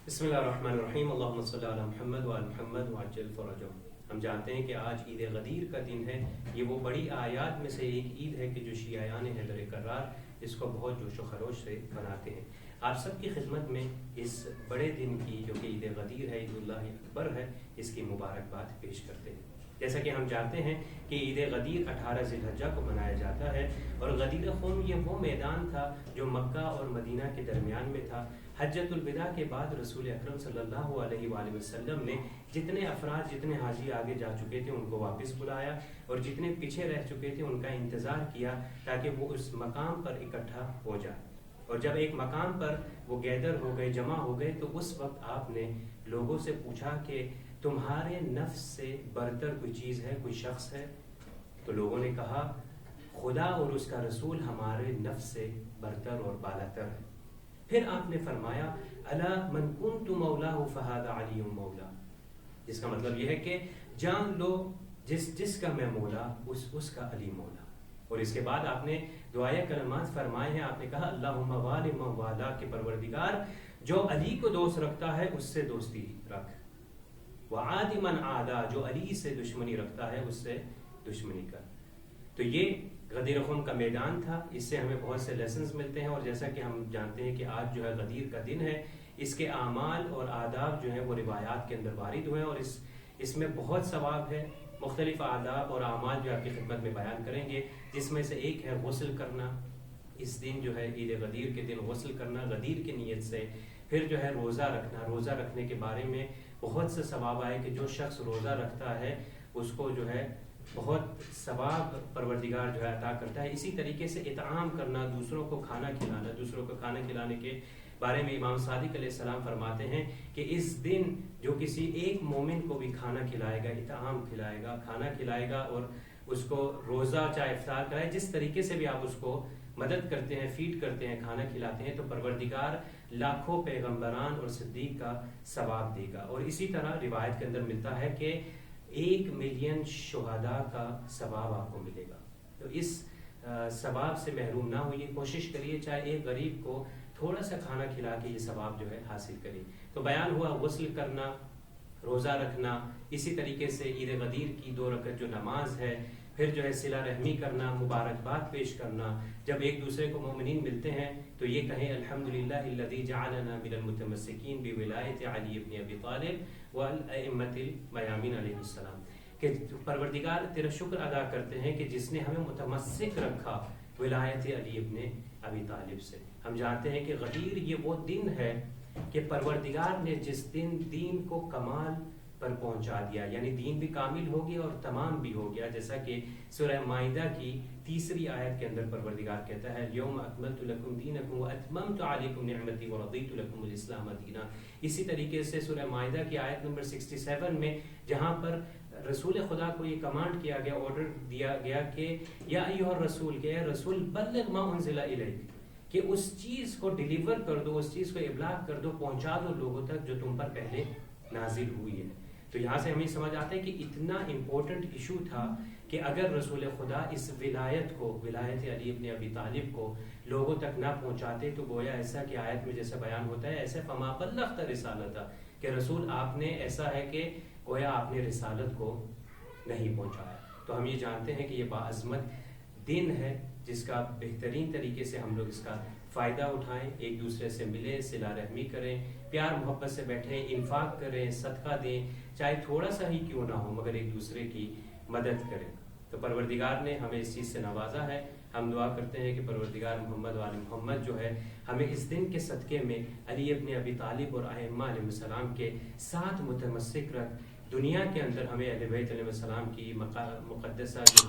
بسم اللہ الرحمن الرحیم اللہم صلی علی محمد وعلی محمد وعجل فرجہم۔ ہم جانتے ہیں کہ آج عید غدیر کا دن ہے۔ یہ وہ بڑی آیات میں سے ایک عید ہے کہ جو شیعیان حیدر کرار اس کو بہت جوش و خروش سے مناتے ہیں۔ آپ سب کی خدمت میں اس بڑے دن کی جو کہ عید غدیر ہے، عید اللہ اکبر ہے، اس کی مبارکباد پیش کرتے ہیں۔ جیسا کہ ہم جانتے ہیں کہ عید غدیر 18 ذی الحجہ کو منایا جاتا ہے، اور غدیر خم یہ وہ میدان تھا جو مکہ اور مدینہ کے درمیان میں تھا۔ حجۃ الوداع کے بعد رسول اکرم صلی اللہ علیہ وآلہ وسلم نے جتنے افراد جتنے حاجی آگے جا چکے تھے ان کو واپس بلایا، اور جتنے پیچھے رہ چکے تھے ان کا انتظار کیا تاکہ وہ اس مقام پر اکٹھا ہو جائے۔ اور جب ایک مقام پر وہ گیدر ہو گئے، جمع ہو گئے، تو اس وقت آپ نے لوگوں سے پوچھا کہ تمہارے نفس سے برتر کوئی چیز ہے، کوئی شخص ہے؟ تو لوگوں نے کہا خدا اور اس کا رسول ہمارے نفس سے برتر اور بالاتر ہے۔ پھر آپ نے فرمایا الا من کنت مولاه فهذا علی مولا، جس کا مطلب یہ ہے کہ جان لو جس کا میں مولا اس کا علی مولا۔ اور اس کے بعد آپ نے دعائے کلمات فرمائے ہیں۔ آپ نے کہا اللہم والی من والا، کہ پروردگار جو علی کو دوست رکھتا ہے اس سے دوستی رکھ، وعادی من عادا، جو علی سے دشمنی رکھتا ہے اس سے دشمنی کر۔ تو یہ غدیر خم کا میدان تھا۔ اس سے ہمیں بہت سے لیسنز ملتے ہیں، اور جیسا کہ ہم جانتے ہیں کہ آج جو ہے غدیر کا دن ہے، اس کے اعمال اور آداب جو ہیں وہ روایات کے اندر وارد ہوئے ہیں، اور اس میں بہت ثواب ہے۔ مختلف آداب اور اعمال جو آپ کی خدمت میں بیان کریں گے، جس میں سے ایک ہے غسل کرنا۔ اس دن جو ہے عید غدیر کے دن غسل کرنا غدیر کی نیت سے۔ پھر جو ہے روزہ رکھنا۔ روزہ رکھنے کے بارے میں بہت سے ثواب آئے کہ جو شخص روزہ رکھتا ہے اس کو جو ہے بہت ثواب پروردگار جو ہے عطا کرتا ہے۔ اسی طریقے سے اطعام کرنا، دوسروں کو کھانا کھلانا۔ دوسروں کو کھانا کھلانے کے بارے میں امام صادق علیہ السلام فرماتے ہیں کہ اس دن جو کسی ایک مومن کو بھی کھانا کھلائے گا، اطعام کھلائے گا، کھانا کھلائے گا، اور اس کو روزہ چاہے افطار کرائے، جس طریقے سے بھی آپ اس کو مدد کرتے ہیں، فیڈ کرتے ہیں، کھانا کھلاتے ہیں، تو پروردگار لاکھوں پیغمبران اور صدیق کا ثواب دے گا۔ اور اسی طرح روایت کے اندر ملتا ہے کہ 1 ملین شہداء کا ثواب آپ کو ملے گا۔ تو اس ثواب سے محروم نہ ہوئیے، کوشش کریے چاہے ایک غریب کو تھوڑا سا کھانا کھلا کے یہ ثواب جو ہے حاصل کریں۔ تو بیان ہوا غسل کرنا، روزہ رکھنا، اسی طریقے سے عید غدیر کی 2 رکعت جو نماز ہے، پھر جو ہے صلہ رحمی کرنا، مبارکباد پیش کرنا۔ جب ایک دوسرے کو مومنین ملتے ہیں تو یہ کہیں الحمدللہ الذی جعلنا من المتمسکین بولایت علی بن ابی طالب والائمۃ المیامین علیہ السلام، کہ پروردگار تیرا شکر ادا کرتے ہیں کہ جس نے ہمیں متمسک رکھا ولایت علی ابن ابی طالب سے۔ ہم جانتے ہیں کہ غدیر یہ وہ دن ہے کہ پروردگار نے جس دن دین کو کمال پر پہنچا دیا، یعنی دین بھی کامل ہو گیا اور تمام بھی ہو گیا، جیسا کہ سورہ مائدہ کی 3 آیت کے اندر پروردگار کہتا ہے یوم اکملت لکم دینکم واتممت علیکم نعمتی ورضیت لکم الاسلام دینا۔ اسی طریقے سے سورہ مائدہ کی آیت نمبر 67 میں جہاں پر رسول خدا کو یہ کمانڈ کیا گیا، آرڈر دیا گیا کہ یا ایھا الرسول، کہ اے رسول بلغ ما انزل الیک، کہ اس چیز کو ڈیلیور کر دو، اس چیز کو ابلاغ کر دو، پہنچا دو لوگوں تک جو تم پر پہلے نازل ہوئی ہے۔ تو یہاں سے ہمیں سمجھ آتا ہے کہ اتنا امپورٹنٹ ایشو تھا کہ اگر رسول خدا اس ولایت کو، ولایت علی ابن ابی طالب کو لوگوں تک نہ پہنچاتے تو گویا ایسا کہ آیت میں جیسے بیان ہوتا ہے ایسے فما بلغت رسالتہ، کہ رسول آپ نے ایسا ہے کہ گویا آپ نے رسالت کو نہیں پہنچایا۔ تو ہم یہ جانتے ہیں کہ یہ باعظمت دن ہے جس کا بہترین طریقے سے ہم لوگ اس کا فائدہ اٹھائیں، ایک دوسرے سے ملیں، صلہ رحمی کریں، پیار محبت سے بیٹھیں، انفاق کریں، صدقہ دیں، چاہے تھوڑا سا ہی کیوں نہ ہو مگر ایک دوسرے کی مدد کریں۔ تو پروردگار نے ہمیں اس چیز سے نوازا ہے۔ ہم دعا کرتے ہیں کہ پروردگار محمد و آل محمد جو ہے ہمیں اس دن کے صدقے میں علی ابن ابی طالب اور ائمہ علیہ السلام کے ساتھ متمسک رکھ، دنیا کے اندر ہمیں اہل بیت علیہ السلام کی مقدسہ جو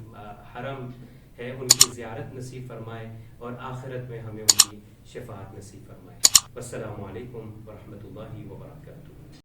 حرم ہے ان کی زیارت نصیب فرمائے، اور آخرت میں ہمیں ان کی شفاعت نصیب فرمائے۔ والسلام علیکم ورحمۃ اللہ وبرکاتہ۔